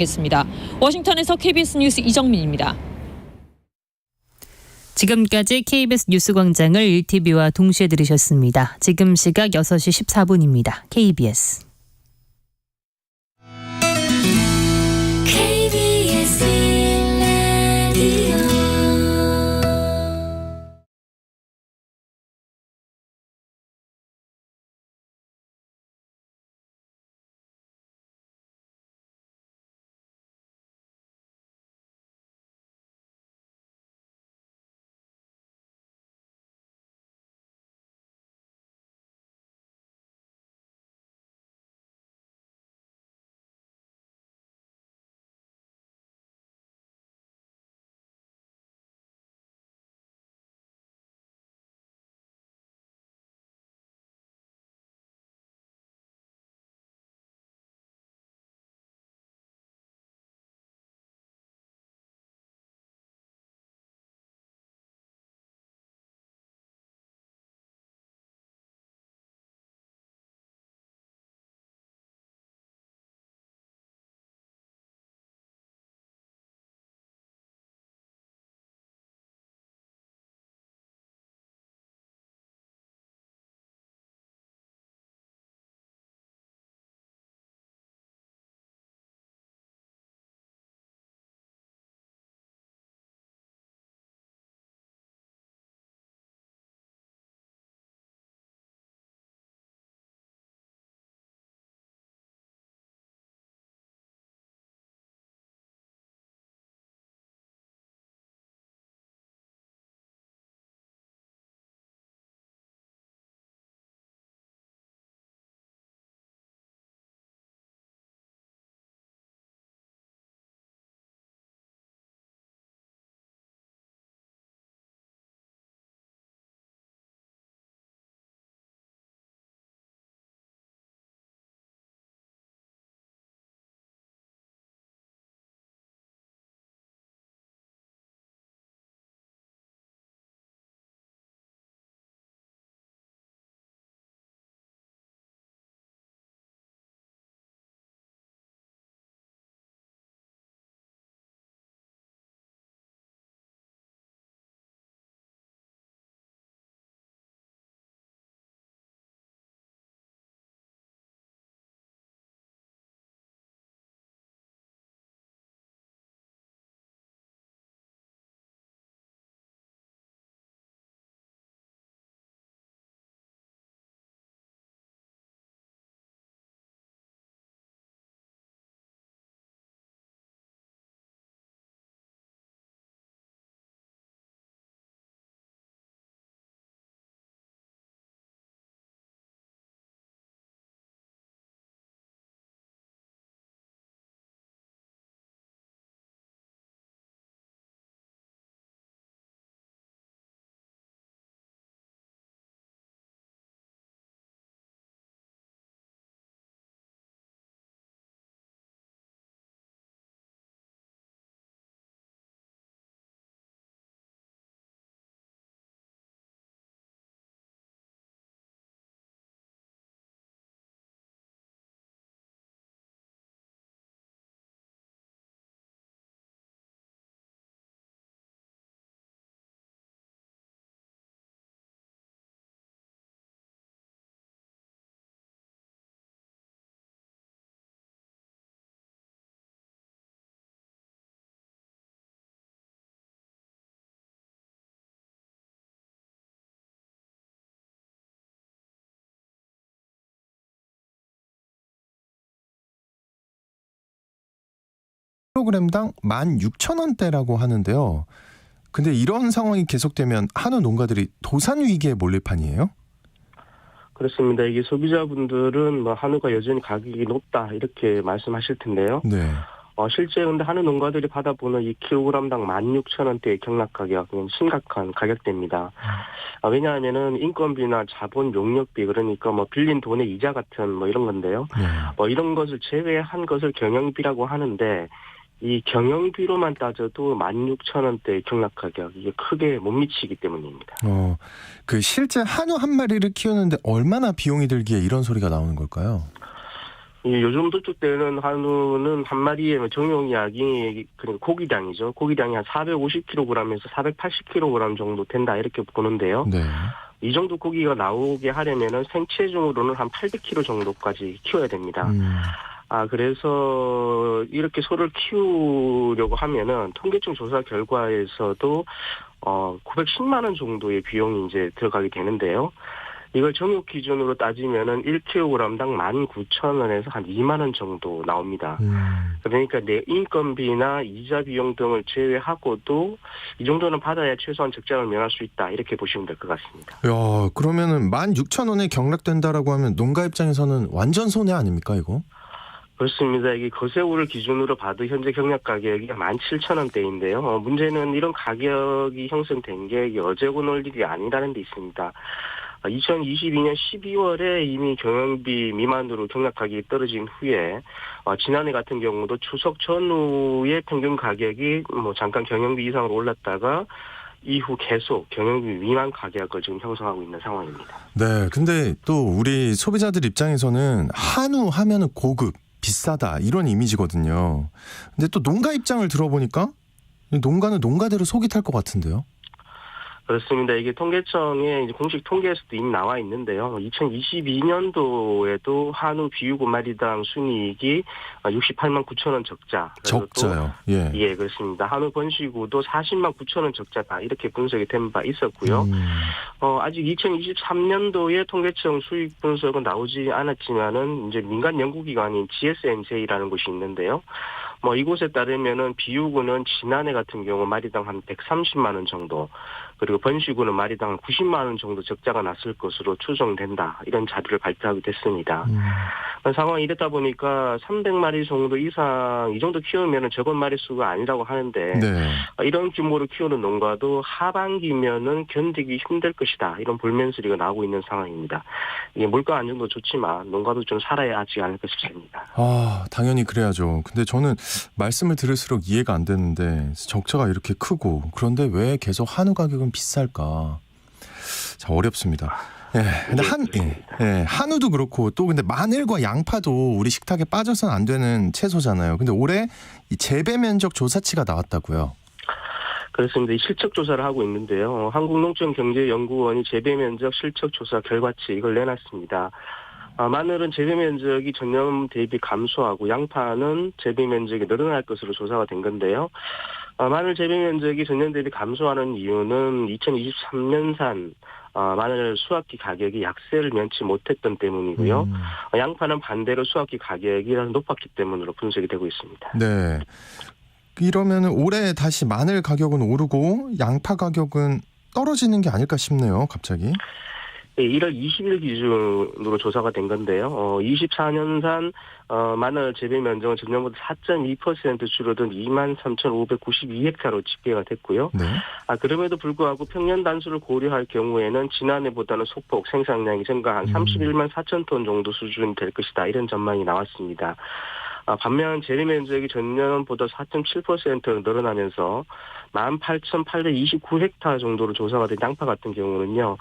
겠습니다. 워싱턴에서 KBS 뉴스 이정민입니다. 지금까지 KBS 뉴스광장을 1TV와 동시에 들으셨습니다. 지금 시각 6시 14분입니다. KBS. 킬로그램당 16,000원대라고 하는데요. 근데 이런 상황이 계속되면 한우 농가들이 도산 위기에 몰릴 판이에요? 그렇습니다. 이게 소비자분들은 뭐 한우가 여전히 가격이 높다 이렇게 말씀하실 텐데요. 네. 실제 근데 한우 농가들이 받아보는 이 킬로그램당 16,000원대의 경락 가격은 심각한 가격대입니다. 왜냐하면은 인건비나 자본 용역비 그러니까 뭐 빌린 돈의 이자 같은 뭐 이런 건데요. 네. 이런 것을 제외한 것을 경영비라고 하는데 이 경영비로만 따져도 16,000원대의 경락 가격 이게 크게 못 미치기 때문입니다. 그 실제 한우 한 마리를 키우는데 얼마나 비용이 들기에 이런 소리가 나오는 걸까요? 요즘 도축 때는 한우는 한 마리에 정용약이 그러니까 고기량이죠. 고기량이 한 450kg에서 480kg 정도 된다 이렇게 보는데요. 네. 이 정도 고기가 나오게 하려면은 생체중으로는 한 800kg 정도까지 키워야 됩니다. 그래서 이렇게 소를 키우려고 하면은 통계청 조사 결과에서도 910만 원 정도의 비용이 이제 들어가게 되는데요. 이걸 정육 기준으로 따지면은 1kg당 19,000원에서 한 2만 원 정도 나옵니다. 그러니까 내 인건비나 이자 비용 등을 제외하고도 이 정도는 받아야 최소한 적자를 면할 수 있다. 이렇게 보시면 될 것 같습니다. 야, 그러면은 16,000원에 경락된다라고 하면 농가 입장에서는 완전 손해 아닙니까, 이거? 그렇습니다. 이게 거세우를 기준으로 봐도 현재 경락 가격이 17,000원대인데요. 문제는 이런 가격이 형성된 게 이게 어제고 놀 일이 아니라는 데 있습니다. 2022년 12월에 이미 경영비 미만으로 경락 가격이 떨어진 후에 지난해 같은 경우도 추석 전후에 평균 가격이 잠깐 경영비 이상으로 올랐다가 이후 계속 경영비 미만 가격을 지금 형성하고 있는 상황입니다. 네, 근데 또 우리 소비자들 입장에서는 한우 하면은 고급, 비싸다 이런 이미지거든요. 근데 또 농가 입장을 들어보니까 농가는 농가대로 속이 탈 것 같은데요. 그렇습니다. 이게 통계청의 이제 공식 통계에서도 이미 나와 있는데요. 2022년도에도 한우 비육 5마리당 순이익이 68만 9천 원 적자. 적자요. 예. 예, 그렇습니다. 한우 번식우도 40만 9천 원 적자다. 이렇게 분석이 된 바 있었고요. 아직 2023년도에 통계청 수익 분석은 나오지 않았지만은 이제 민간 연구기관인 GSNJ라는 곳이 있는데요. 이곳에 따르면은 비육우는 지난해 같은 경우 마리당 한 130만 원 정도, 그리고 번식우는 마리당 90만 원 정도 적자가 났을 것으로 추정된다. 이런 자료를 발표하게 됐습니다. 상황이 이랬다 보니까 300마리 정도 이상 이 정도 키우면은 적은 마리수가 아니라고 하는데 네. 이런 규모로 키우는 농가도 하반기면은 견디기 힘들 것이다. 이런 불면소리가 나오고 있는 상황입니다. 이게 물가 안정도 좋지만 농가도 좀 살아야 하지 않을까 싶습니다. 당연히 그래야죠. 근데 저는 말씀을 들을수록 이해가 안 되는데 적자가 이렇게 크고 그런데 왜 계속 한우 가격은 비쌀까? 참 어렵습니다. 예, 근데 한우도 그렇고 또 근데 마늘과 양파도 우리 식탁에 빠져서는 안 되는 채소잖아요. 근데 올해 이 재배 면적 조사치가 나왔다고요. 그렇습니다. 실적 조사를 하고 있는데요. 한국농촌경제연구원이 재배 면적 실적 조사 결과치 이걸 내놨습니다. 마늘은 재배 면적이 전년 대비 감소하고 양파는 재배 면적이 늘어날 것으로 조사가 된 건데요. 마늘 재배 면적이 전년 대비 감소하는 이유는 2023년산 마늘 수확기 가격이 약세를 면치 못했던 때문이고요. 양파는 반대로 수확기 가격이 높았기 때문으로 분석이 되고 있습니다. 네. 이러면 올해 다시 마늘 가격은 오르고 양파 가격은 떨어지는 게 아닐까 싶네요. 갑자기. 1월 20일 기준으로 조사가 된 건데요. 24년산 마늘 재배 면적은 전년보다 4.2% 줄어든 23,592헥타로 집계가 됐고요. 네. 그럼에도 불구하고 평년 단수를 고려할 경우에는 지난해보다는 소폭 생산량이 증가 한 31만 4천 톤 정도 수준이 될 것이다. 이런 전망이 나왔습니다. 반면 재배 면적이 전년보다 4.7% 늘어나면서 18,829헥타 정도로 조사가 된 양파 같은 경우는요.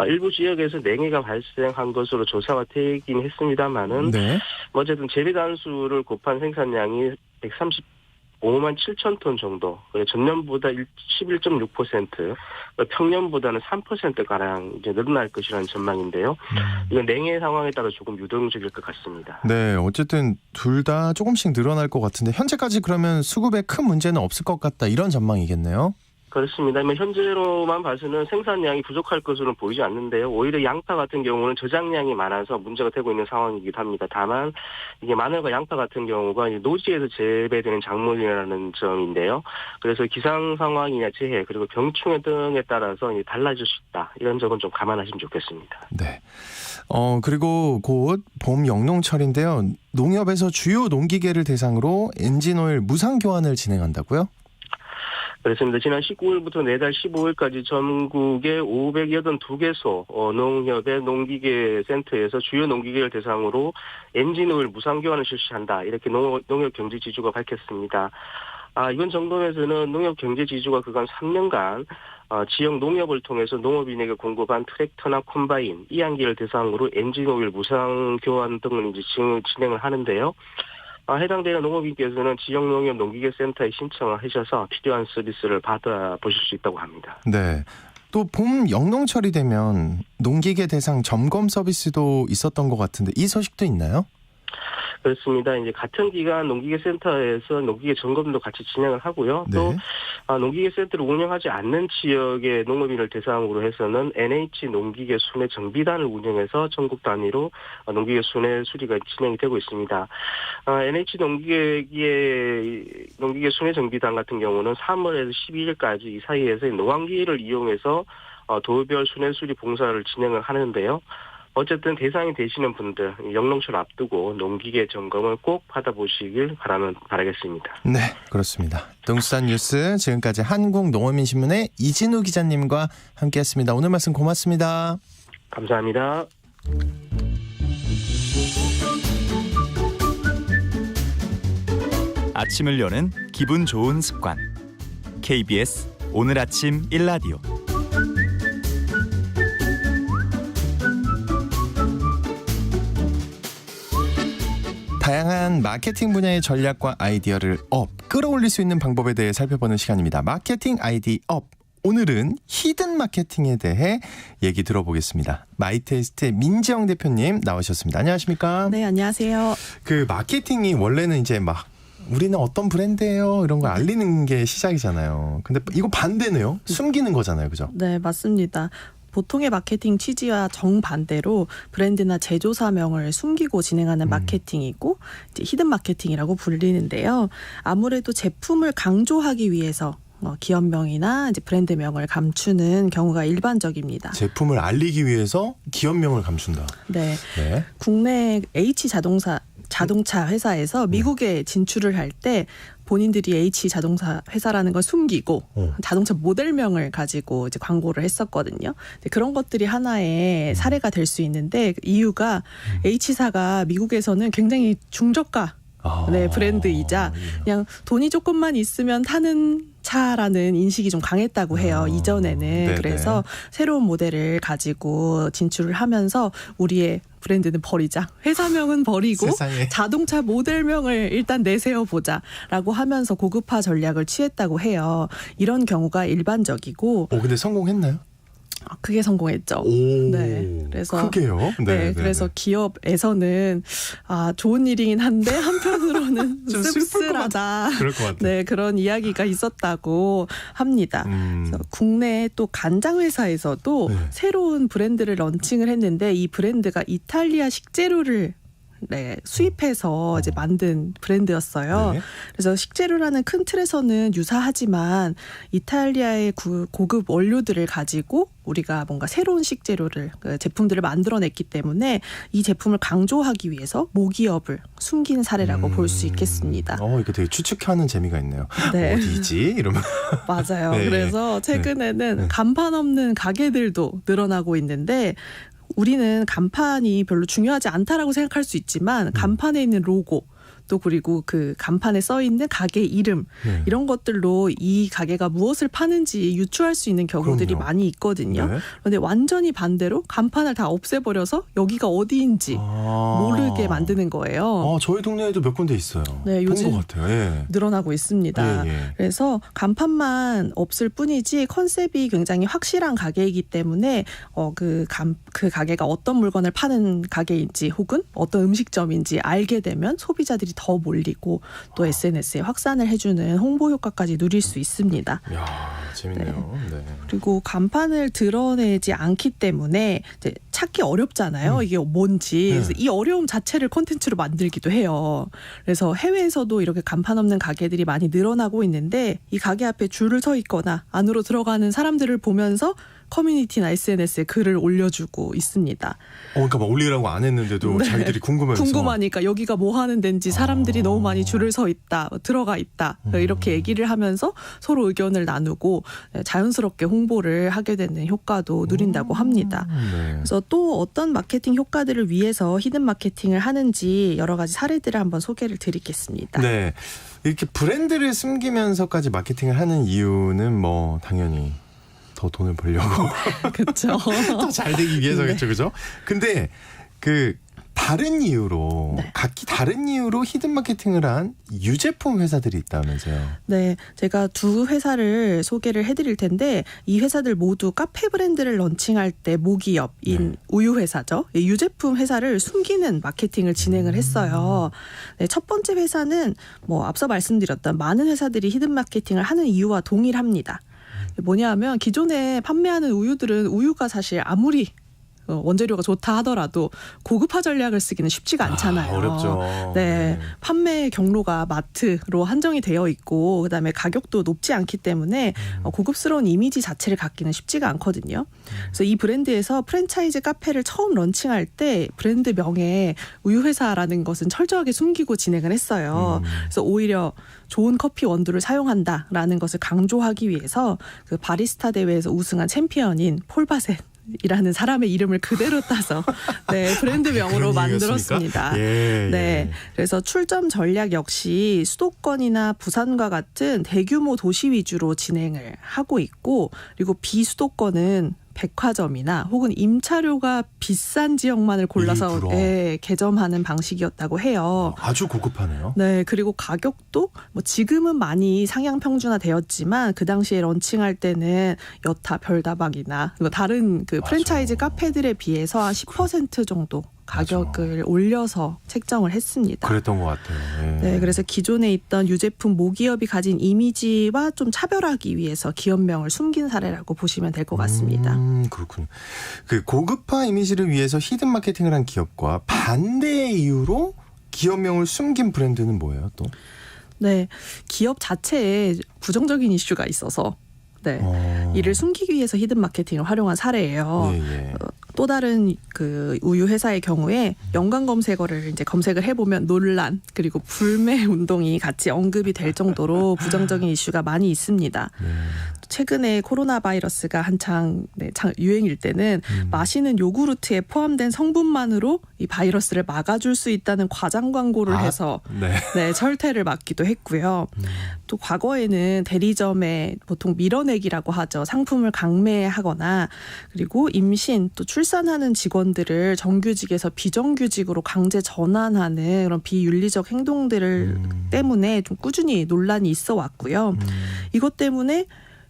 일부 지역에서 냉해가 발생한 것으로 조사가 되긴 했습니다만은 네. 어쨌든 재배 단수를 곱한 생산량이 135만 7천 톤 정도, 전년보다 11.6%, 평년보다는 3%가량 이제 늘어날 것이라는 전망인데요. 이건 냉해 상황에 따라 조금 유동적일 것 같습니다. 네, 어쨌든 둘 다 조금씩 늘어날 것 같은데 현재까지 그러면 수급에 큰 문제는 없을 것 같다 이런 전망이겠네요. 그렇습니다. 현재로만 봐서는 생산량이 부족할 것으로는 보이지 않는데요. 오히려 양파 같은 경우는 저장량이 많아서 문제가 되고 있는 상황이기도 합니다. 다만 이게 마늘과 양파 같은 경우가 노지에서 재배되는 작물이라는 점인데요. 그래서 기상 상황이나 재해 그리고 병충해 등에 따라서 달라질 수 있다. 이런 점은 좀 감안하시면 좋겠습니다. 네. 그리고 곧 봄 영농철인데요. 농협에서 주요 농기계를 대상으로 엔진오일 무상 교환을 진행한다고요? 그렇습니다. 지난 19일부터 내달 15일까지 전국의 582개소 농협의 농기계 센터에서 주요 농기계를 대상으로 엔진오일 무상 교환을 실시한다. 이렇게 농협경제지주가 밝혔습니다. 이번 점검에서는 농협 경제 지주가 그간 3년간 지역 농협을 통해서 농업인에게 공급한 트랙터나 콤바인, 이양기를 대상으로 엔진 오일 무상 교환 등을 이제 진행을 하는데요. 해당되는 농업인께서는 지역 농협 농기계센터에 신청을 하셔서 필요한 서비스를 받아보실 수 있다고 합니다. 네. 또 봄 영농철이 되면 농기계 대상 점검 서비스도 있었던 것 같은데 이 소식도 있나요? 그렇습니다. 이제 같은 기간 농기계센터에서 농기계 점검도 같이 진행을 하고요. 또 네. 농기계센터를 운영하지 않는 지역의 농업인을 대상으로 해서는 NH 농기계 순회 정비단을 운영해서 전국 단위로 농기계 순회 수리가 진행이 되고 있습니다. NH 농기계 순회 정비단 같은 경우는 3월에서 12일까지 이 사이에서 노광기를 이용해서 도별 순회 수리 봉사를 진행을 하는데요. 어쨌든 대상이 되시는 분들 영농철 앞두고 농기계 점검을 꼭 받아보시길 바라겠습니다. 네, 그렇습니다. 동수산 뉴스 지금까지 한국농어민신문의 이진우 기자님과 함께했습니다. 오늘 말씀 고맙습니다. 감사합니다. 아침을 여는 기분 좋은 습관. KBS 오늘 아침 1라디오. 다양한 마케팅 분야의 전략과 아이디어를 끌어올릴 수 있는 방법에 대해 살펴보는 시간입니다. 마케팅 아이디 업. 오늘은 히든 마케팅에 대해 얘기 들어보겠습니다. 마이테이스트의 민지영 대표님 나오셨습니다. 안녕하십니까? 네, 안녕하세요. 그 마케팅이 원래는 이제 막 우리는 어떤 브랜드예요 이런 걸 알리는 게 시작이잖아요. 근데 이거 반대네요. 숨기는 거잖아요, 그죠? 네, 맞습니다. 보통의 마케팅 취지와 정반대로 브랜드나 제조사명을 숨기고 진행하는 마케팅이고 이제 히든 마케팅이라고 불리는데요. 아무래도 제품을 강조하기 위해서 기업명이나 이제 브랜드명을 감추는 경우가 일반적입니다. 제품을 알리기 위해서 기업명을 감춘다. 네. 네. 국내 H 자동차 회사에서 미국에 진출을 할 때 본인들이 H 자동차 회사라는 걸 숨기고 자동차 모델명을 가지고 이제 광고를 했었거든요. 그런 것들이 하나의 사례가 될 수 있는데 이유가 H사가 미국에서는 굉장히 중저가 브랜드이자 그냥 돈이 조금만 있으면 타는 차라는 인식이 좀 강했다고 해요. 이전에는. 네네. 그래서 새로운 모델을 가지고 진출을 하면서 우리의 브랜드는 버리자. 회사명은 버리고 세상에. 자동차 모델명을 일단 내세워보자라고 하면서 고급화 전략을 취했다고 해요. 이런 경우가 일반적이고. 근데 성공했나요? 그게 성공했죠. 오, 네, 그래서 크게요. 네, 그래서 기업에서는 좋은 일이긴 한데 한편으로는 좀 씁쓸하다. 그럴 것 같아요. 네, 그런 이야기가 있었다고 합니다. 그래서 국내 또 간장 회사에서도 네. 새로운 브랜드를 런칭을 했는데 이 브랜드가 이탈리아 식재료를 수입해서 이제 만든 브랜드였어요. 네. 그래서 식재료라는 큰 틀에서는 유사하지만 이탈리아의 고급 원료들을 가지고 우리가 뭔가 새로운 식재료를 제품들을 만들어냈기 때문에 이 제품을 강조하기 위해서 모기업을 숨긴 사례라고 볼 수 있겠습니다. 이게 되게 추측하는 재미가 있네요. 네. 어디지? 이러면 맞아요. 네. 그래서 최근에는 네. 간판 없는 가게들도 늘어나고 있는데 우리는 간판이 별로 중요하지 않다라고 생각할 수 있지만 간판에 있는 로고 또 그리고 그 간판에 써 있는 가게 이름 이런 것들로 이 가게가 무엇을 파는지 유추할 수 있는 경우들이 그럼요. 많이 있거든요. 네. 그런데 완전히 반대로 간판을 다 없애버려서 여기가 어디인지 모르게 만드는 거예요. 저희 동네에도 몇 군데 있어요. 네, 본 요즘 것 같아요. 예. 늘어나고 있습니다. 예. 그래서 간판만 없을 뿐이지 컨셉이 굉장히 확실한 가게이기 때문에 그 가게가 어떤 물건을 파는 가게인지 혹은 어떤 음식점인지 알게 되면 소비자들이 더 몰리고 또 SNS에 확산을 해주는 홍보 효과까지 누릴 수 있습니다. 이야, 재밌네요. 네. 그리고 간판을 드러내지 않기 때문에 이제 찾기 어렵잖아요. 이게 뭔지. 그래서 이 어려움 자체를 콘텐츠로 만들기도 해요. 그래서 해외에서도 이렇게 간판 없는 가게들이 많이 늘어나고 있는데 이 가게 앞에 줄을 서 있거나 안으로 들어가는 사람들을 보면서 커뮤니티나 SNS에 글을 올려주고 있습니다. 그러니까 막 올리라고 안 했는데도 자기들이 궁금하니까 여기가 뭐 하는 데인지 사람들이 너무 많이 줄을 서 있다, 들어가 있다 이렇게 얘기를 하면서 서로 의견을 나누고 자연스럽게 홍보를 하게 되는 효과도 누린다고 합니다. 네. 그래서 또 어떤 마케팅 효과들을 위해서 히든 마케팅을 하는지 여러 가지 사례들을 한번 소개를 드리겠습니다. 네. 이렇게 브랜드를 숨기면서까지 마케팅을 하는 이유는 뭐 당연히 더 돈을 벌려고 그렇죠. 더 잘 되기 위해서겠죠, 그죠? 근데 그 다른 이유로 네. 각기 다른 이유로 히든 마케팅을 한 유제품 회사들이 있다면서요. 네, 제가 두 회사를 소개를 해드릴 텐데 이 회사들 모두 카페 브랜드를 런칭할 때 모기업인 우유 회사죠. 이 유제품 회사를 숨기는 마케팅을 진행을 했어요. 네, 첫 번째 회사는 뭐 앞서 말씀드렸던 많은 회사들이 히든 마케팅을 하는 이유와 동일합니다. 뭐냐하면 기존에 판매하는 우유들은 우유가 사실 아무리 원재료가 좋다 하더라도 고급화 전략을 쓰기는 쉽지가 않잖아요. 어렵죠. 네, 판매 경로가 마트로 한정이 되어 있고 그다음에 가격도 높지 않기 때문에 고급스러운 이미지 자체를 갖기는 쉽지가 않거든요. 그래서 이 브랜드에서 프랜차이즈 카페를 처음 런칭할 때 브랜드 명에 우유회사라는 것은 철저하게 숨기고 진행을 했어요. 그래서 오히려 좋은 커피 원두를 사용한다라는 것을 강조하기 위해서 그 바리스타 대회에서 우승한 챔피언인 폴바셋 이라는 사람의 이름을 그대로 따서 네, 브랜드명으로 만들었습니다. 예, 네, 그래서 출점 전략 역시 수도권이나 부산과 같은 대규모 도시 위주로 진행을 하고 있고 그리고 비수도권은 백화점이나 혹은 임차료가 비싼 지역만을 골라서 네, 개점하는 방식이었다고 해요. 아주 고급하네요. 네, 그리고 가격도 뭐 지금은 많이 상향 평준화되었지만 그 당시에 런칭할 때는 여타 별다방이나 다른 그 프랜차이즈 카페들에 비해서 한 10% 정도 가격을 올려서 책정을 했습니다. 그랬던 것 같아요. 예. 네, 그래서 기존에 있던 유제품 모기업이 가진 이미지와 좀 차별하기 위해서 기업명을 숨긴 사례라고 보시면 될 것 같습니다. 그렇군요. 그 고급화 이미지를 위해서 히든 마케팅을 한 기업과 반대의 이유로 기업명을 숨긴 브랜드는 뭐예요, 또? 네, 기업 자체에 부정적인 이슈가 있어서 네, 이를 숨기기 위해서 히든 마케팅을 활용한 사례예요. 예. 또 다른 그 우유 회사의 경우에 연관 검색어를 이제 검색을 해보면 논란 그리고 불매 운동이 같이 언급이 될 정도로 부정적인 이슈가 많이 있습니다. 최근에 코로나 바이러스가 한창 유행일 때는 마시는 요구르트에 포함된 성분만으로 이 바이러스를 막아줄 수 있다는 과장 광고를 해서 네, 철퇴를 맞기도 했고요. 또 과거에는 대리점에 보통 밀어내기라고 하죠. 상품을 강매하거나 그리고 임신 또 출산하는 직원들을 정규직에서 비정규직으로 강제 전환하는 그런 비윤리적 행동들을 때문에 좀 꾸준히 논란이 있어 왔고요. 이것 때문에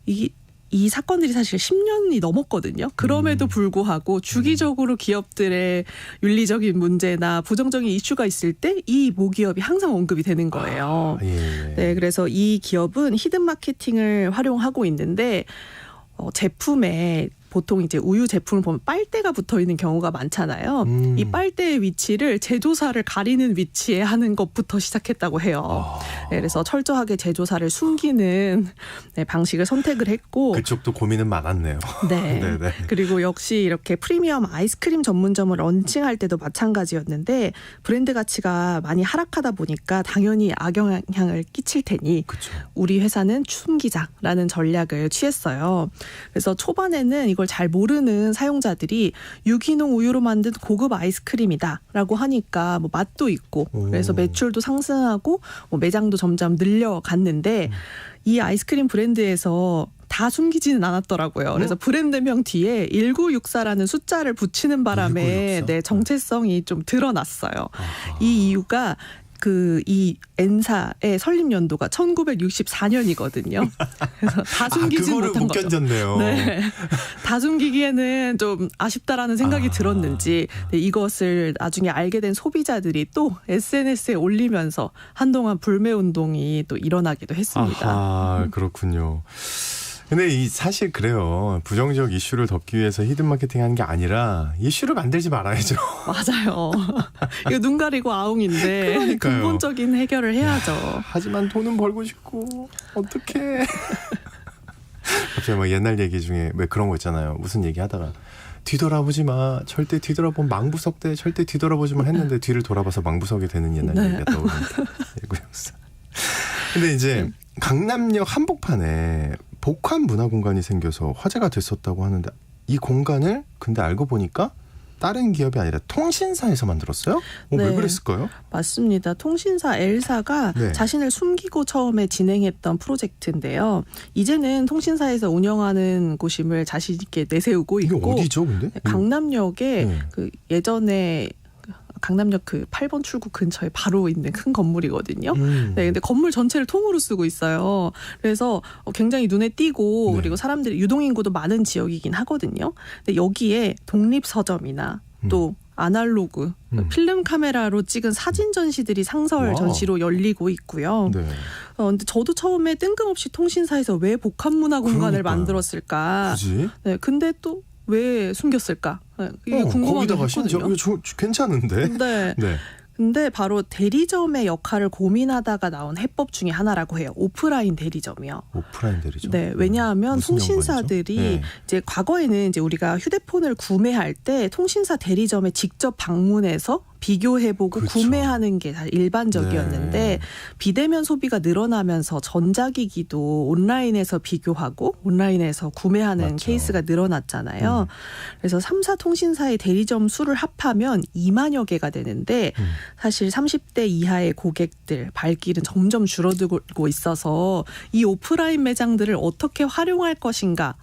이 사건들이 사실 10년이 넘었거든요. 그럼에도 불구하고 주기적으로 기업들의 윤리적인 문제나 부정적인 이슈가 있을 때 이 모기업이 항상 언급이 되는 거예요. 네, 그래서 이 기업은 히든 마케팅을 활용하고 있는데 제품에 보통 이제 우유 제품을 보면 빨대가 붙어 있는 경우가 많잖아요. 이 빨대의 위치를 제조사를 가리는 위치에 하는 것부터 시작했다고 해요. 네, 그래서 철저하게 제조사를 숨기는 네, 방식을 선택을 했고 그쪽도 고민은 많았네요. 네. 네네. 그리고 역시 이렇게 프리미엄 아이스크림 전문점을 런칭할 때도 마찬가지였는데 브랜드 가치가 많이 하락하다 보니까 당연히 악영향을 끼칠 테니 그쵸. 우리 회사는 숨기자라는 전략을 취했어요. 그래서 초반에는 이걸 잘 모르는 사용자들이 유기농 우유로 만든 고급 아이스크림이다라고 하니까 뭐 맛도 있고 그래서 매출도 상승하고 뭐 매장도 점점 늘려갔는데 이 아이스크림 브랜드에서 다 숨기지는 않았더라고요. 그래서 브랜드명 뒤에 1964라는 숫자를 붙이는 바람에 1964? 네, 정체성이 좀 드러났어요. 이 이유가 이 N사의 설립 연도가 1964년이거든요. 그래서 다 숨기지 못한 거죠. 견뎠네요. 네, 다 숨기기에는 좀 아쉽다라는 생각이 들었는지 네, 이것을 나중에 알게 된 소비자들이 또 SNS에 올리면서 한동안 불매 운동이 또 일어나기도 했습니다. 아, 그렇군요. 근데 사실 그래요. 부정적 이슈를 덮기 위해서 히든 마케팅 하는 게 아니라 이슈를 만들지 말아야죠. 맞아요. 이거 눈 가리고 아웅인데 그러니까요. 근본적인 해결을 해야죠. 하지만 돈은 벌고 싶고 어떡해. 갑자기 막 옛날 얘기 중에 왜 그런 거 있잖아요. 무슨 얘기하다가 뒤돌아보지 마. 절대 뒤돌아보면 망부석 돼. 절대 뒤돌아보지 마 했는데 뒤를 돌아봐서 망부석이 되는 옛날 얘기가 떠오릅니다. 근데 이제 강남역 한복판에 복합 문화공간이 생겨서 화제가 됐었다고 하는데 이 공간을 근데 알고 보니까 다른 기업이 아니라 통신사에서 만들었어요? 왜 네. 그랬을까요? 맞습니다. 통신사 L사가 네. 자신을 숨기고 처음에 진행했던 프로젝트인데요. 이제는 통신사에서 운영하는 곳임을 자신 있게 내세우고 이게 있고 어디죠, 근데? 강남역에 네. 그 예전에 강남역 그 8번 출구 근처에 바로 있는 큰 건물이거든요. 네, 근데 건물 전체를 통으로 쓰고 있어요. 그래서 굉장히 눈에 띄고 네. 그리고 사람들이 유동인구도 많은 지역이긴 하거든요. 근데 여기에 독립서점이나 또 아날로그 필름 카메라로 찍은 사진 전시들이 상설 와. 전시로 열리고 있고요. 네. 근데 저도 처음에 뜬금없이 통신사에서 왜 복합문화 공간을 그러니까요. 만들었을까? 굳이? 네, 근데 또 왜 숨겼을까? 이게 궁금하긴 거기다가 심지어 했거든요. 괜찮은데? 네. 네. 근데 바로 대리점의 역할을 고민하다가 나온 해법 중에 하나라고 해요. 오프라인 대리점이요. 오프라인 대리점. 네, 왜냐하면 무슨 통신사들이 연관이죠? 네. 이제 과거에는 이제 우리가 휴대폰을 구매할 때 통신사 대리점에 직접 방문해서 비교해보고 그렇죠. 구매하는 게 다 일반적이었는데 네. 비대면 소비가 늘어나면서 전자기기도 온라인에서 비교하고 온라인에서 구매하는 맞죠. 케이스가 늘어났잖아요. 그래서 3사 통신사의 대리점 수를 합하면 2만여 개가 되는데 사실 30대 이하의 고객들 발길은 점점 줄어들고 있어서 이 오프라인 매장들을 어떻게 활용할 것인가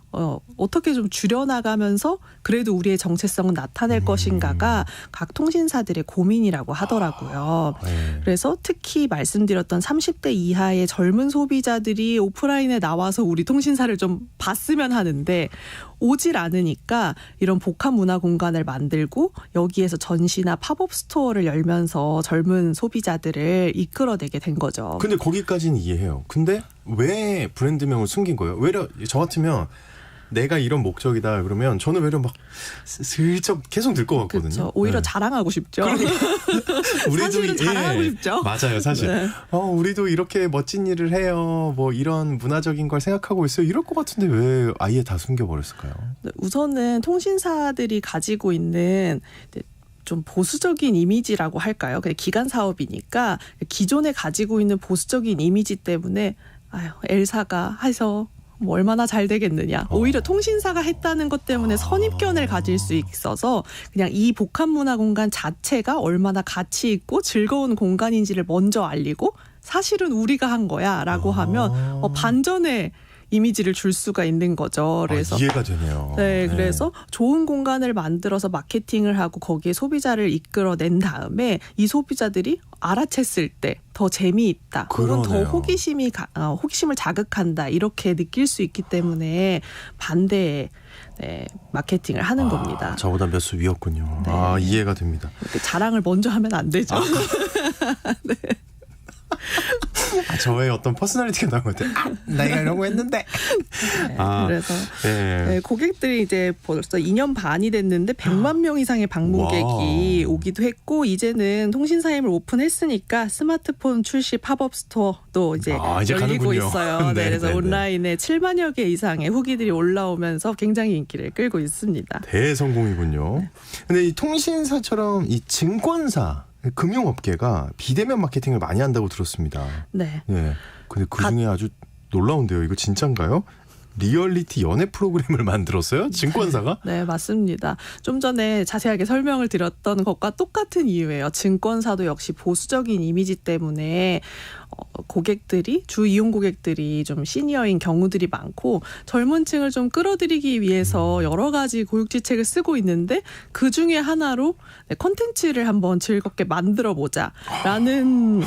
어떻게 좀 줄여나가면서 그래도 우리의 정체성은 나타낼 것인가가 각 통신사들의 고민이라고 하더라고요. 네. 그래서 특히 말씀드렸던 30대 이하의 젊은 소비자들이 오프라인에 나와서 우리 통신사를 좀 봤으면 하는데 오질 않으니까 이런 복합 문화 공간을 만들고 여기에서 전시나 팝업 스토어를 열면서 젊은 소비자들을 이끌어내게 된 거죠. 근데 거기까지는 이해해요. 근데 왜 브랜드명을 숨긴 거예요? 외려 저 같으면 내가 이런 목적이다 그러면 저는 외려 막 슬쩍 계속 들 것 같거든요. 그렇죠. 오히려 네. 자랑하고 싶죠. 우리도 사실은 자랑하고 싶죠. 맞아요, 사실. 네. 우리도 이렇게 멋진 일을 해요. 뭐 이런 문화적인 걸 생각하고 있어요. 이럴 것 같은데 왜 아예 다 숨겨버렸을까요? 우선은 통신사들이 가지고 있는 좀 보수적인 이미지라고 할까요? 그냥 기간 사업이니까 기존에 가지고 있는 보수적인 이미지 때문에 L사가 해서 뭐 얼마나 잘 되겠느냐. 오히려 통신사가 했다는 것 때문에 선입견을 가질 수 있어서 그냥 이 복합문화 공간 자체가 얼마나 가치 있고 즐거운 공간인지를 먼저 알리고 사실은 우리가 한 거야 라고 하면 반전의 이미지를 줄 수가 있는 거죠. 그래서 이해가 되네요. 네, 그래서 좋은 공간을 만들어서 마케팅을 하고 거기에 소비자를 이끌어낸 다음에 이 소비자들이 알아챘을 때 더 재미있다. 혹은 더 그러네요. 호기심을 자극한다. 이렇게 느낄 수 있기 때문에 반대의 마케팅을 하는 겁니다. 저보다 몇 수 위였군요. 네. 이해가 됩니다. 이렇게 자랑을 먼저 하면 안 되죠. 네. 저의 어떤 퍼스널리티가 나온 것 같아요. 내가 이런 거 했는데. 그래서 네. 고객들이 이제 벌써 2년 반이 됐는데 100만 명 이상의 방문객이 오기도 했고 이제는 통신사임을 오픈했으니까 스마트폰 출시 팝업 스토어도 이제 이제 열리고 가는군요. 있어요. 네, 그래서 네, 네. 온라인에 7만여 개 이상의 후기들이 올라오면서 굉장히 인기를 끌고 있습니다. 대성공이군요. 근데 이 통신사처럼 이 증권사 금융업계가 비대면 마케팅을 많이 한다고 들었습니다. 네. 네. 근데 그 중에 아주 놀라운데요. 이거 진짠가요? 리얼리티 연애 프로그램을 만들었어요? 증권사가? 네, 맞습니다. 좀 전에 자세하게 설명을 드렸던 것과 똑같은 이유예요. 증권사도 역시 보수적인 이미지 때문에 고객들이 주 이용 고객들이 좀 시니어인 경우들이 많고 젊은 층을 좀 끌어들이기 위해서 여러 가지 고육지책을 쓰고 있는데 그 중에 하나로 콘텐츠를 한번 즐겁게 만들어 보자라는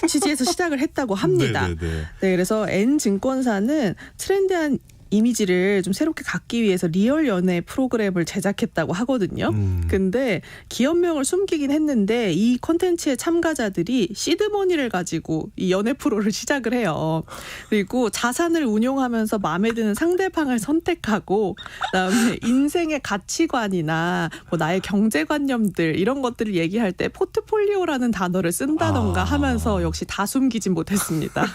취지에서 시작을 했다고 합니다. 네네네. 네, 그래서 N증권사는 트렌디한 이미지를 좀 새롭게 갖기 위해서 리얼 연애 프로그램을 제작했다고 하거든요. 근데 기업명을 숨기긴 했는데 이 콘텐츠의 참가자들이 시드머니를 가지고 이 연애 프로를 시작을 해요. 그리고 자산을 운용하면서 마음에 드는 상대방을 선택하고 그다음에 인생의 가치관이나 뭐 나의 경제관념들 이런 것들을 얘기할 때 포트폴리오라는 단어를 쓴다던가 하면서 역시 다 숨기진 못했습니다.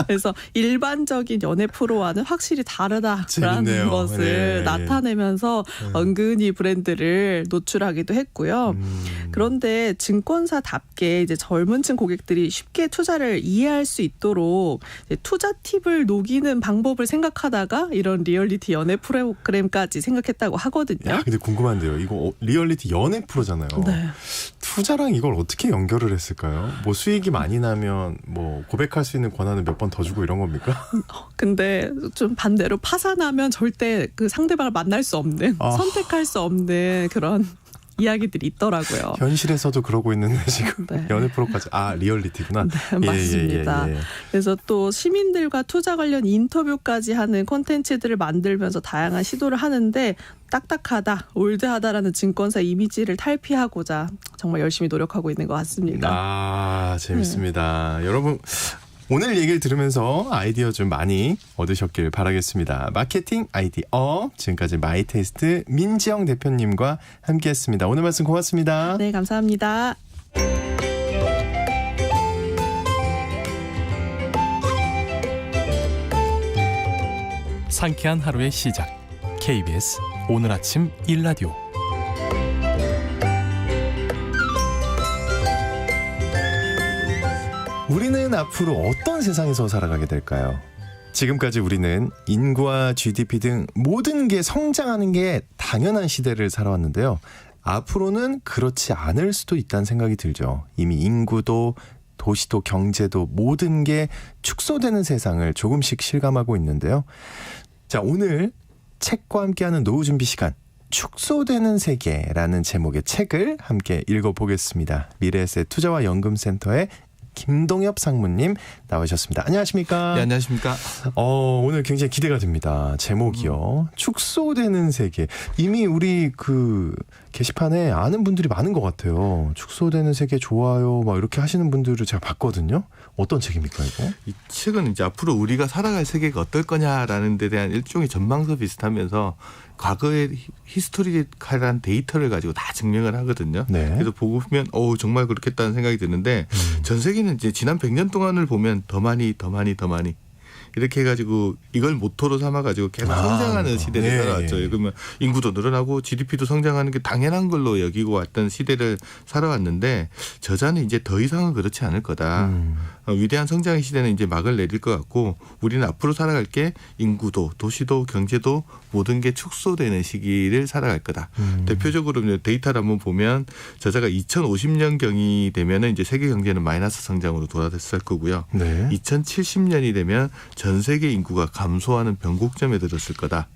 그래서 일반적인 연애 프로와는 확실히 확실히 다르다라는 재밌네요. 것을 네. 나타내면서 은근히 브랜드를 노출하기도 했고요. 그런데 증권사답게 이제 젊은층 고객들이 쉽게 투자를 이해할 수 있도록 이제 투자 팁을 녹이는 방법을 생각하다가 이런 리얼리티 연애 프로그램까지 생각했다고 하거든요. 야, 근데 궁금한데요. 이거 리얼리티 연애 프로잖아요. 네. 투자랑 이걸 어떻게 연결을 했을까요? 뭐 수익이 많이 나면 뭐 고백할 수 있는 권한을 몇 번 더 주고 이런 겁니까? 근데 좀 반대로 파산하면 절대 그 상대방을 만날 수 없는 선택할 수 없는 그런 이야기들이 있더라고요. 현실에서도 그러고 있는데 지금 네. 연애 프로까지 리얼리티구나. 네, 맞습니다. 그래서 또 시민들과 투자 관련 인터뷰까지 하는 콘텐츠들을 만들면서 다양한 시도를 하는데 딱딱하다, 올드하다라는 증권사 이미지를 탈피하고자 정말 열심히 노력하고 있는 것 같습니다. 재밌습니다. 여러분 오늘 얘기를 들으면서 아이디어 좀 많이 얻으셨길 바라겠습니다. 마케팅 아이디어 지금까지 마이테이스트 민지영 대표님과 함께했습니다. 오늘 말씀 고맙습니다. 네, 감사합니다. 상쾌한 하루의 시작. KBS 오늘 아침 1라디오. 우리는 앞으로 어떤 세상에서 살아가게 될까요? 지금까지 우리는 인구와 GDP 등 모든 게 성장하는 게 당연한 시대를 살아왔는데요. 앞으로는 그렇지 않을 수도 있다는 생각이 들죠. 이미 인구도 도시도 경제도 모든 게 축소되는 세상을 조금씩 실감하고 있는데요. 자, 오늘 책과 함께하는 노후 준비 시간. 축소되는 세계라는 제목의 책을 함께 읽어보겠습니다. 미래에셋 투자와 연금센터의 김동엽 상무님 나오셨습니다. 안녕하십니까? 네, 안녕하십니까? 오늘 굉장히 기대가 됩니다. 제목이요. 축소되는 세계. 이미 우리 그 게시판에 아는 분들이 많은 것 같아요. 축소되는 세계 좋아요. 막 이렇게 하시는 분들을 제가 봤거든요. 어떤 책입니까, 이거? 이 책은 이제 앞으로 우리가 살아갈 세계가 어떨 거냐라는 데 대한 일종의 전망서 비슷하면서 과거의 히스토리컬한 데이터를 가지고 다 증명을 하거든요. 네. 그래서 보고 보면 정말 그렇겠다는 생각이 드는데 전 세계는 이제 지난 100년 동안을 보면 더 많이 이렇게 해가지고 이걸 모토로 삼아가지고 계속 성장하는 시대를 살아왔죠. 그러면 인구도 늘어나고 GDP도 성장하는 게 당연한 걸로 여기고 왔던 시대를 살아왔는데 저자는 이제 더 이상은 그렇지 않을 거다. 위대한 성장의 시대는 이제 막을 내릴 것 같고 우리는 앞으로 살아갈 게 인구도 도시도 경제도 모든 게 축소되는 시기를 살아갈 거다. 대표적으로 데이터를 한번 보면 저자가 2050년경이 되면은 이제 세계 경제는 마이너스 성장으로 돌아섰을 거고요. 네. 2070년이 되면 전 세계 인구가 감소하는 변곡점에 들었을 거다.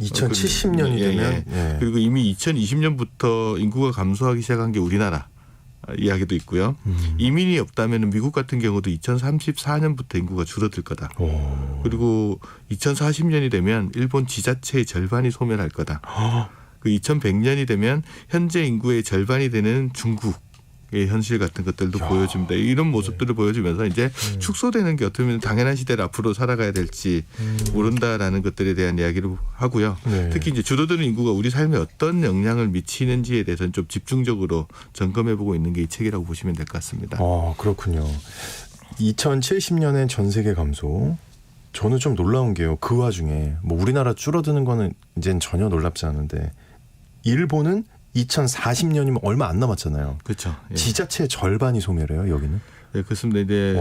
2070년이 되면 그리고 이미 2020년부터 인구가 감소하기 시작한 게 우리나라 이야기도 있고요. 이민이 없다면 미국 같은 경우도 2034년부터 인구가 줄어들 거다. 그리고 2040년이 되면 일본 지자체의 절반이 소멸할 거다. 그 2100년이 되면 현재 인구의 절반이 되는 중국의 현실 같은 것들도 보여줍니다. 이런 모습들을 보여주면서 이제 축소되는 게 어떻게 보면 당연한 시대를 앞으로 살아가야 될지 모른다라는 것들에 대한 이야기를 하고요. 특히 이제 줄어드는 인구가 우리 삶에 어떤 영향을 미치는지에 대해서는 좀 집중적으로 점검해보고 있는 게 이 책이라고 보시면 될 것 같습니다. 그렇군요. 2070년엔 전 세계 감소. 저는 좀 놀라운 게요. 그 와중에 뭐 우리나라 줄어드는 거는 이제는 전혀 놀랍지 않은데 일본은 2040년이면 얼마 안 남았잖아요. 그렇죠. 예. 지자체의 절반이 소멸해요, 여기는. 네, 그렇습니다. 이제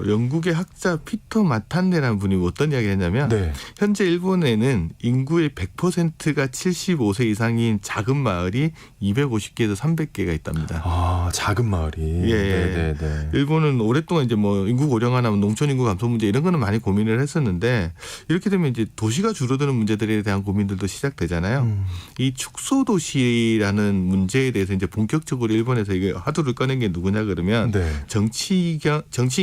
영국의 학자 피터 마탄네라는 분이 어떤 이야기를 했냐면 현재 일본에는 인구의 100%가 75세 이상인 작은 마을이 250개에서 300개가 있답니다. 작은 마을이. 예. 일본은 오랫동안 이제 뭐 인구 고령화나 농촌 인구 감소 문제 이런 거는 많이 고민을 했었는데 이렇게 되면 이제 도시가 줄어드는 문제들에 대한 고민들도 시작되잖아요. 이 축소 도시라는 문제에 대해서 이제 본격적으로 일본에서 이게 화두를 꺼낸 게 누구냐 그러면 정치인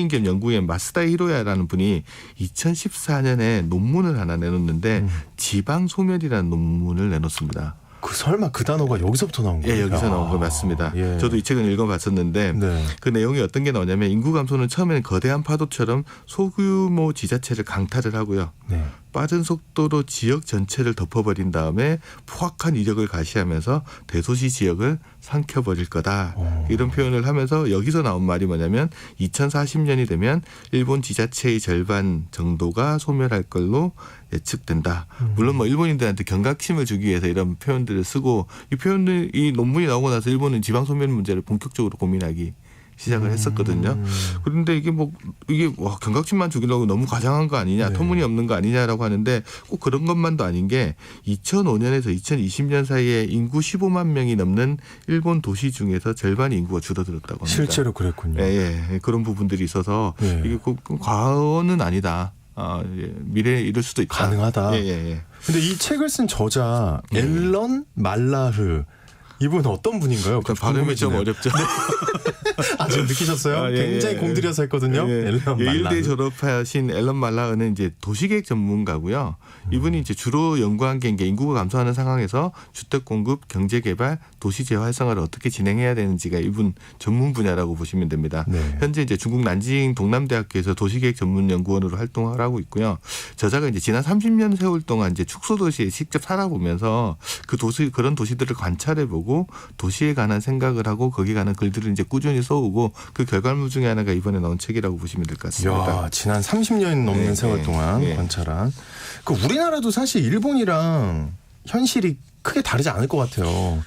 겸 연구員마스다 히로야라는 분이 2014년에 논문을 하나 내놓는데 지방 소멸이라는 논문을 내놓습니다. 설마 그 단어가 여기서부터 나온 거예요? 예, 여기서 나온 거 맞습니다. 저도 이 책은 읽어봤었는데 그 내용이 어떤 게 나오냐면 인구 감소는 처음에는 거대한 파도처럼 소규모 지자체를 강탈을 하고요. 빠른 속도로 지역 전체를 덮어버린 다음에 포악한 이력을 가시하면서 대도시 지역을 삼켜버릴 거다. 이런 표현을 하면서 여기서 나온 말이 뭐냐면 2040년이 되면 일본 지자체의 절반 정도가 소멸할 걸로 예측된다. 물론 뭐 일본인들한테 경각심을 주기 위해서 이런 표현들을 쓰고 이 논문이 나오고 나서 일본은 지방 소멸 문제를 본격적으로 고민하기 시작을 했었거든요. 그런데 이게 경각심만 주기라고 너무 과장한 거 아니냐, 터무니없는 거 아니냐라고 하는데 꼭 그런 것만도 아닌 게 2005년에서 2020년 사이에 인구 15만 명이 넘는 일본 도시 중에서 절반의 인구가 줄어들었다고 합니다. 실제로 그랬군요. 예, 그런 부분들이 있어서 이게 꼭 과언은 아니다. 미래에 이룰 수도 있다. 가능하다. 예. 근데 이 책을 쓴 저자 앨런 말라흐 이분은 어떤 분인가요? 발음이 좀 어렵죠. 아, 지금 느끼셨어요? 굉장히 공들여서 했거든요. 앨런 예일대 말라흐. 졸업하신 앨런 말라흐는 이제 도시계획 전문가고요. 이분이 이제 주로 연구한 게 인구가 감소하는 상황에서 주택 공급, 경제 개발, 도시 재화 활성화를 어떻게 진행해야 되는지가 이분 전문 분야라고 보시면 됩니다. 네. 현재 이제 중국 난징 동남대학교에서 도시계획 전문 연구원으로 활동을 하고 있고요. 저자가 이제 지난 30년 세월 동안 이제 축소 도시에 직접 살아보면서 그런 도시들을 관찰해보고 도시에 관한 생각을 하고 거기에 관한 글들을 이제 꾸준히 써오고 그 결과물 중에 하나가 이번에 나온 책이라고 보시면 될 것 같습니다. 이야, 지난 30년 넘는 세월 동안 관찰한. 우리나라도 사실 일본이랑 현실이 크게 다르지 않을 것 같아요.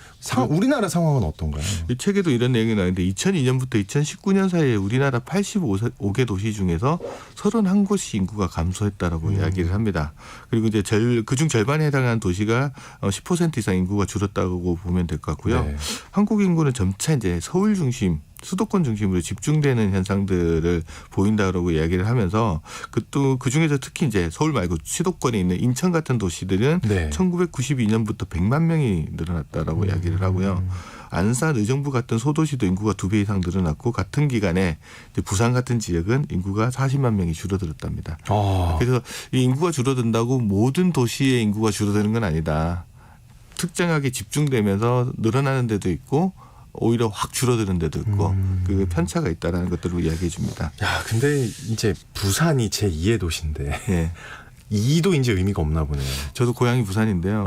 우리나라 상황은 어떤가요? 이 책에도 이런 내용이 나오는데 2002년부터 2019년 사이에 우리나라 85개 도시 중에서 31곳이 인구가 감소했다라고 이야기를 합니다. 그리고 이제 그중 절반에 해당하는 도시가 10% 이상 인구가 줄었다고 보면 될 것 같고요. 네. 한국 인구는 점차 이제 서울 중심 수도권 중심으로 집중되는 현상들을 보인다라고 이야기를 하면서 그 중에서 특히 이제 서울 말고 수도권에 있는 인천 같은 도시들은 1992년부터 100만 명이 늘어났다라고 이야기를 하고요. 안산, 의정부 같은 소도시도 인구가 2배 이상 늘어났고 같은 기간에 이제 부산 같은 지역은 인구가 40만 명이 줄어들었답니다. 그래서 이 인구가 줄어든다고 모든 도시의 인구가 줄어드는 건 아니다. 특정하게 집중되면서 늘어나는 데도 있고 오히려 확 줄어드는 데도 있고 그 편차가 있다라는 것들을 이야기해 줍니다. 야, 근데 이제 부산이 제2의 도시인데 2도 이제 의미가 없나 보네요. 저도 고향이 부산인데요.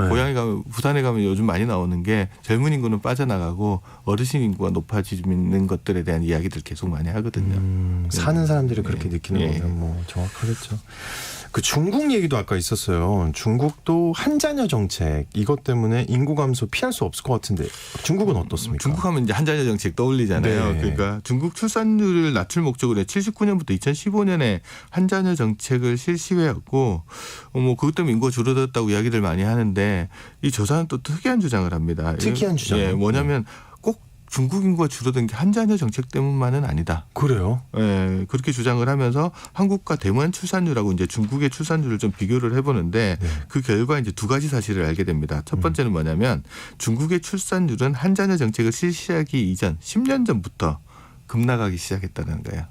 부산에 가면 요즘 많이 나오는 게 젊은 인구는 빠져나가고 어르신 인구가 높아지는 것들에 대한 이야기들 계속 많이 하거든요. 사는 사람들이 그렇게 느끼는 거면 뭐 정확하겠죠. 그 중국 얘기도 아까 있었어요. 중국도 한자녀 정책 이것 때문에 인구 감소 피할 수 없을 것 같은데 중국은 어떻습니까? 중국 하면 이제 한자녀 정책 떠올리잖아요. 그러니까 중국 출산율을 낮출 목적으로 79년부터 2015년에 한자녀 정책을 실시했고 뭐 그것 때문에 인구가 줄어들었다고 이야기들 많이 하는데 이 저자는 또 특이한 주장을 합니다. 특이한 주장. 뭐냐면 꼭 중국 인구가 줄어든 게 한자녀 정책 때문만은 아니다. 그래요? 그렇게 주장을 하면서 한국과 대만 출산율하고 이제 중국의 출산율을 좀 비교를 해보는데 그 결과 이제 두 가지 사실을 알게 됩니다. 첫 번째는 뭐냐면 중국의 출산율은 한자녀 정책을 실시하기 이전 10년 전부터 급락하기 시작했다는 거예요.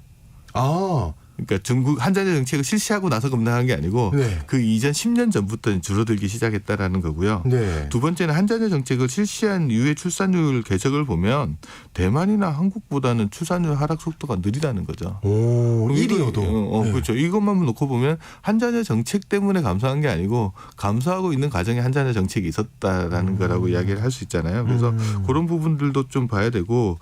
그러니까 중국 한자녀 정책을 실시하고 나서 급락한 게 아니고 그 이전 10년 전부터 줄어들기 시작했다라는 거고요. 두 번째는 한자녀 정책을 실시한 이후의 출산율 궤적을 보면 대만이나 한국보다는 출산율 하락 속도가 느리다는 거죠. 1위여도. 그렇죠. 이것만 놓고 보면 한자녀 정책 때문에 감소한 게 아니고 감소하고 있는 과정에 한자녀 정책이 있었다라는 거라고 이야기를 할 수 있잖아요. 그래서 그런 부분들도 좀 봐야 되고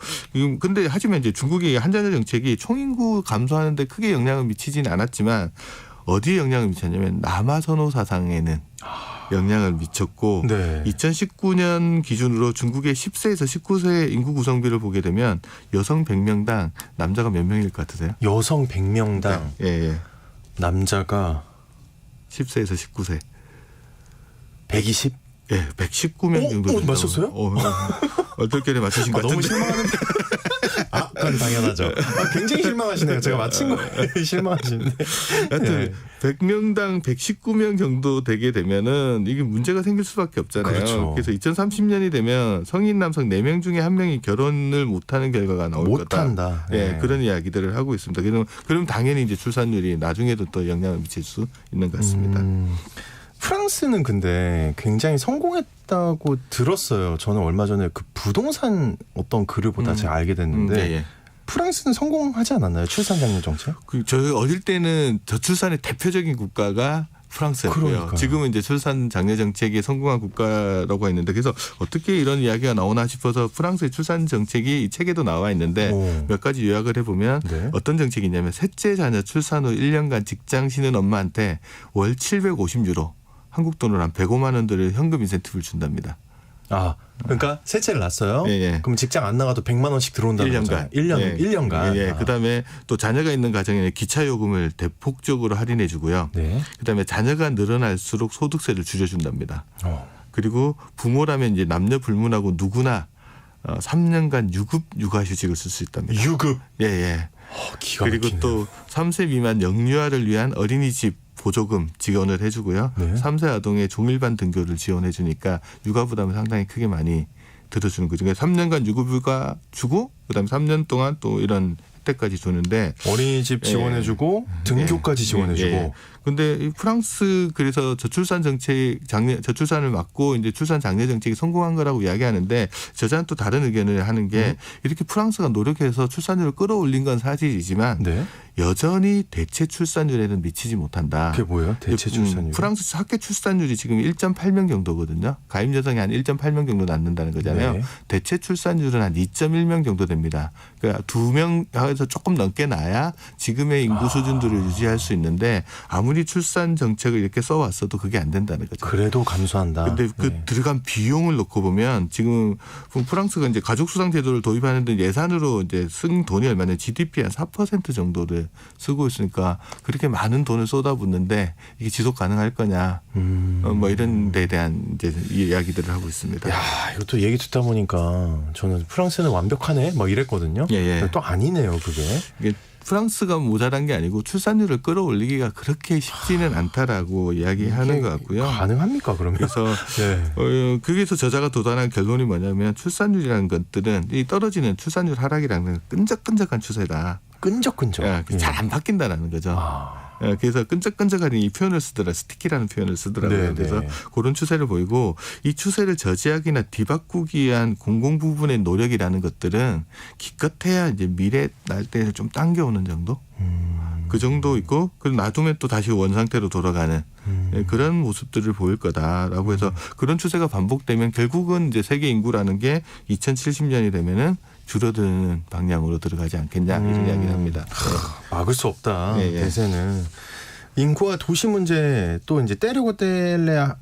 근데 하지만 이제 중국의 한자녀 정책이 총인구 감소하는 데 크게 영향을 미치지는 않았지만 어디에 영향을 미쳤냐면 남아선호 사상에는 영향을 미쳤고 2019년 기준으로 중국의 10세에서 19세 인구 구성비를 보게 되면 여성 100명당 남자가 몇 명일 것 같으세요? 여성 100명당 남자가 10세에서 19세 120? 119명 정도. 맞췄어요? 얼떨결에 맞추신 것 같은데. 너무 실망하는데. 그건 당연하죠. 굉장히 실망하시네요. 제가 맞힌 거예요. 실망하시는데. 하여튼 100명당 119명 정도 되게 되면은 이게 문제가 생길 수밖에 없잖아요. 그렇죠. 그래서 2030년이 되면 성인 남성 4명 중에 1명이 결혼을 못하는 결과가 나올 거다. 못한다. 그런 이야기들을 하고 있습니다. 그럼 당연히 이제 출산율이 나중에도 또 영향을 미칠 수 있는 것 같습니다. 프랑스는 근데 굉장히 성공했다고 들었어요. 저는 얼마 전에 그 부동산 어떤 글을 보다 제가 알게 됐는데 프랑스는 성공하지 않았나요? 출산 장려 정책? 저희 어릴 때는 저출산의 대표적인 국가가 프랑스였고요. 그러니까요. 지금은 이제 출산 장려 정책이 성공한 국가라고 했는데 그래서 어떻게 이런 이야기가 나오나 싶어서 프랑스의 출산 정책이 이 책에도 나와 있는데 오. 몇 가지 요약을 해보면 네. 어떤 정책이냐면 셋째 자녀 출산 후 1년간 직장 쉬는 엄마한테 월 750유로 한국 돈으로 한 105만 원 들을 현금 인센티브를 준답니다. 아, 그러니까 셋째를 낳았어요. 예, 예. 그럼 직장 안 나가도 100만 원씩 들어온다는 1년간. 거죠. 1년간. 예. 그다음에 또 자녀가 있는 가정에는 기차 요금을 대폭적으로 할인해 주고요. 네. 그다음에 자녀가 늘어날수록 소득세를 줄여준답니다. 어. 그리고 부모라면 이제 남녀 불문하고 누구나 3년간 유급 육아휴직을 쓸 수 있답니다. 유급. 예, 예. 기가 그리고 막히네요. 또 3세 미만 영유아를 위한 어린이집 보조금 지원을 해주고요. 네. 3세 아동의 종일반 등교를 지원해 주니까 육아 부담을 상당히 크게 많이 들어주는 거죠. 그러니까 3년간 유급휴가 주고 그다음에 3년 동안 또 이런 혜택까지 주는데 어린이집 지원해주고 등교까지 지원해주고. 근데 이 프랑스 그래서 저출산 정책 저출산을 막고 이제 출산 장려 정책이 성공한 거라고 이야기하는데 저자는 또 다른 의견을 하는 게 이렇게 프랑스가 노력해서 출산율을 끌어올린 건 사실이지만 네. 여전히 대체 출산율에는 미치지 못한다. 그게 뭐예요? 대체 출산율. 프랑스 학계 출산율이 지금 1.8명 정도거든요. 가임 여성이 한 1.8명 정도 낳는다는 거잖아요. 네. 대체 출산율은 한 2.1명 정도 됩니다. 그러니까 2명에서 조금 넘게 낳아야 지금의 인구 수준들을 유지할 수 있는데 아무리 출산 정책을 이렇게 써왔어도 그게 안 된다는 거죠. 그래도 감소한다. 근데 그 네. 들어간 비용을 놓고 보면 지금 프랑스가 이제 가족수당 제도를 도입하는데 예산으로 이제 쓴 돈이 얼마냐 GDP 한 4% 정도를 쓰고 있으니까 그렇게 많은 돈을 쏟아붓는데 이게 지속 가능할 거냐 뭐 이런 데에 대한 이제 이야기들을 하고 있습니다. 야, 이것도 얘기 듣다 보니까 저는 프랑스는 완벽하네 막 이랬거든요. 예. 또 아니네요, 그게. 이게 프랑스가 모자란 게 아니고 출산율을 끌어올리기가 그렇게 쉽지는 않다라고 이야기하는 것 같고요. 가능합니까 그러면? 그래서 네. 거기서 저자가 도달한 결론이 뭐냐면 출산율이라는 것들은 이 떨어지는 출산율 하락이라는 건 끈적끈적한 추세다. 끈적끈적. 잘 안 바뀐다라는 거죠. 아. 그래서 끈적끈적한 이 표현을 쓰더라, 스티키라는 표현을 쓰더라고요. 네, 그래서 네. 그런 추세를 보이고 이 추세를 저지하기나 뒤바꾸기 위한 공공 부분의 노력이라는 것들은 기껏해야 이제 미래 날때를 좀 당겨오는 정도. 그 정도 있고 그리고 놔두면 또 다시 원 상태로 돌아가는 그런 모습들을 보일 거다라고 해서 그런 추세가 반복되면 결국은 이제 세계 인구라는 게 2070년이 되면은 줄어드는 방향으로 들어가지 않겠냐 이런 이야기를 합니다. 막을 수 없다. 예. 대세는. 인구와 도시 문제 또 이제 때려고 뗄래야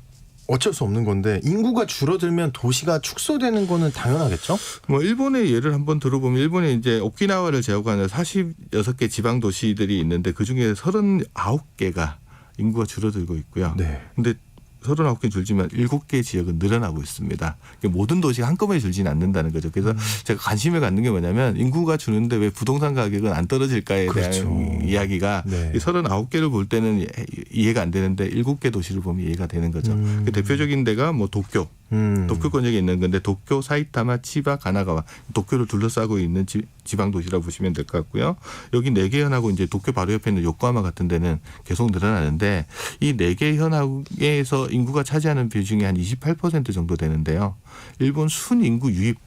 어쩔 수 없는 건데 인구가 줄어들면 도시가 축소되는 거는 당연하겠죠? 뭐 일본의 예를 한번 들어보면 일본에 이제 오키나와를 제외하고 46개 지방 도시들이 있는데 그중에 39개가 인구가 줄어들고 있고요. 네. 근데 39개 줄지만 7개 지역은 늘어나고 있습니다. 모든 도시가 한꺼번에 줄지는 않는다는 거죠. 그래서 제가 관심을 갖는 게 뭐냐면 인구가 주는데 왜 부동산 가격은 안 떨어질까에 그렇죠. 대한 이야기가 네. 39개를 볼 때는 이해가 안 되는데 7개 도시를 보면 이해가 되는 거죠. 그 대표적인 데가 뭐 도쿄. 도쿄권역에 있는 건데 도쿄, 사이타마, 치바, 가나가와 도쿄를 둘러싸고 있는 지방 도시라고 보시면 될 것 같고요. 여기 4개 현하고 이제 도쿄 바로 옆에 있는 요코하마 같은 데는 계속 늘어나는데 이 4개 현에서 인구가 차지하는 비중이 한 28% 정도 되는데요. 일본 순인구 유입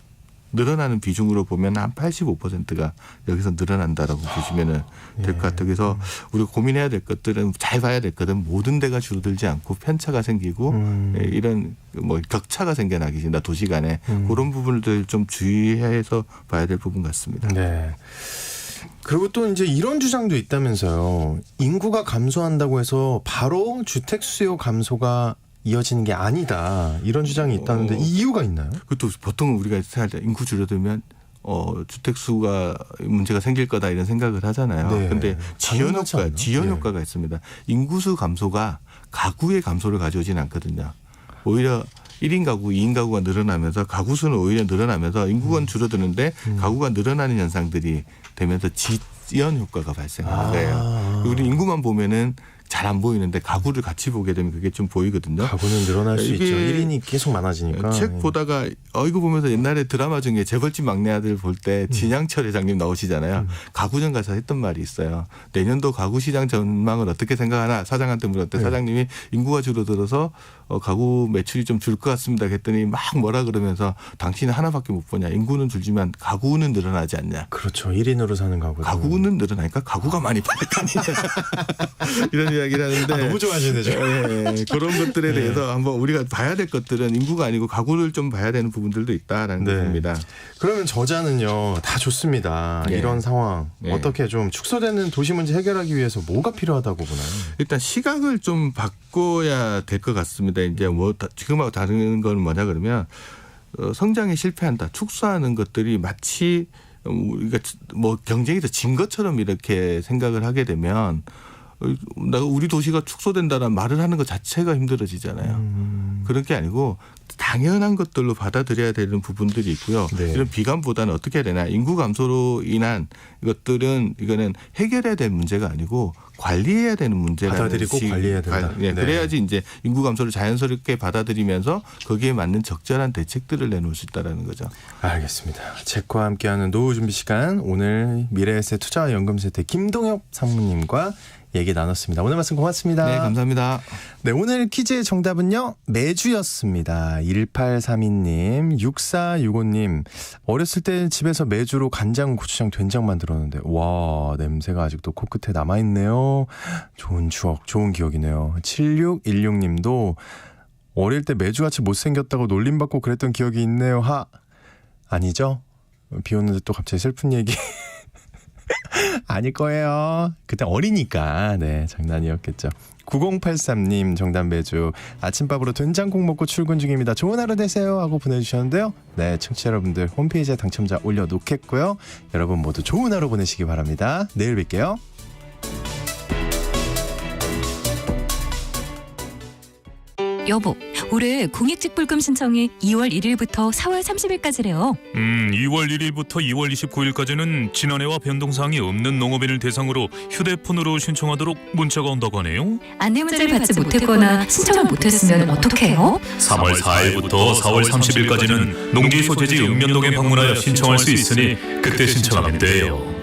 늘어나는 비중으로 보면 한 85%가 여기서 늘어난다라고 보시면 될 것 같아요. 그래서 우리가 고민해야 될 것들은 잘 봐야 될 것은 모든 데가 줄어들지 않고 편차가 생기고 이런 뭐 격차가 생겨나기 전에 도시 간에 그런 부분들 좀 주의해서 봐야 될 부분 같습니다. 네. 그리고 또 이제 이런 주장도 있다면서요. 인구가 감소한다고 해서 바로 주택 수요 감소가 이어지는 게 아니다. 이런 주장이 있다는데 이 이유가 있나요? 그것도 보통 우리가 생각할 때 인구 줄어들면 주택 수가 문제가 생길 거다 이런 생각을 하잖아요. 그런데 네. 지연 효과가 있습니다. 인구수 감소가 가구의 감소를 가져오지는 않거든요. 오히려 1인 가구, 2인 가구가 늘어나면서 가구 수는 오히려 늘어나면서 인구가 줄어드는데 가구가 늘어나는 현상들이 되면서 지연 효과가 발생하는 거예요. 우리 인구만 보면은 잘 안 보이는데 가구를 같이 보게 되면 그게 좀 보이거든요. 가구는 늘어날 수 있죠. 1인이 계속 많아지니까. 책 보다가 이거 보면서 옛날에 드라마 중에 재벌집 막내 아들 볼 때 진양철 회장님 나오시잖아요. 가구점 가서 했던 말이 있어요. 내년도 가구 시장 전망을 어떻게 생각하나 사장한테 물었대. 사장님이 인구가 줄어들어서 가구 매출이 좀 줄 것 같습니다. 그랬더니 막 뭐라 그러면서 당신은 하나밖에 못 보냐. 인구는 줄지만 가구는 늘어나지 않냐. 그렇죠. 1인으로 사는 가구. 가구는 늘어나니까 가구가 많이 팔 거 아니냐. 이런 이야기를 하는데 너무 좋아하시네 저. 예, 그런 것들에 대해서 한번 우리가 봐야 될 것들은 인구가 아니고 가구를 좀 봐야 되는 부분들도 있다라는 겁니다. 그러면 저자는요 다 좋습니다. 예. 이런 상황 예. 어떻게 좀 축소되는 도시 문제 해결하기 위해서 뭐가 필요하다고 보나요? 일단 시각을 좀 바꿔야 될 것 같습니다. 이제 뭐 지금하고 다른 건 뭐냐 그러면 성장에 실패한다, 축소하는 것들이 마치 우리가 뭐 경쟁에서 진 것처럼 이렇게 생각을 하게 되면 우리 도시가 축소된다는 말을 하는 것 자체가 힘들어지잖아요. 그런 게 아니고 당연한 것들로 받아들여야 되는 부분들이 있고요. 네. 이런 비관보다는 어떻게 해야 되나. 인구 감소로 인한 이거는 해결해야 될 문제가 아니고 관리해야 되는 문제라는 받아들이고 관리해야 된다. 예, 네. 그래야지 이제 인구 감소를 자연스럽게 받아들이면서 거기에 맞는 적절한 대책들을 내놓을 수 있다라는 거죠. 알겠습니다. 책과 함께하는 노후 준비 시간 오늘 미래에셋 투자와 연금세태 김동엽 상무님과 얘기 나눴습니다. 오늘 말씀 고맙습니다. 네, 감사합니다. 네, 오늘 퀴즈의 정답은요. 매주였습니다. 1832님, 6465님. 어렸을 때 집에서 매주로 간장, 고추장, 된장 만들었는데 와, 냄새가 아직도 코끝에 남아있네요. 좋은 추억, 좋은 기억이네요. 7616님도 어릴 때 매주같이 못생겼다고 놀림받고 그랬던 기억이 있네요. 아니죠? 비 오는데 또 갑자기 슬픈 얘기. 아닐 거예요. 그때 어리니까. 네, 장난이었겠죠. 9083님 정답 매주. 아침밥으로 된장국 먹고 출근 중입니다. 좋은 하루 되세요 하고 보내주셨는데요. 네, 청취자 여러분들 홈페이지에 당첨자 올려놓겠고요. 여러분 모두 좋은 하루 보내시기 바랍니다. 내일 뵐게요. 여보, 올해 공익직불금 신청이 2월 1일부터 4월 30일까지래요. 2월 1일부터 2월 29일까지는 지난해와 변동사항이 없는 농업인을 대상으로 휴대폰으로 신청하도록 문자가 온다고 하네요. 안내 문자를 받지 못했거나 신청을 못했으면 어떡해요? 3월 4일부터 4월 30일까지는 농지소재지 읍면동에 방문하여 신청할 수 있으니 그때 신청하면 돼요.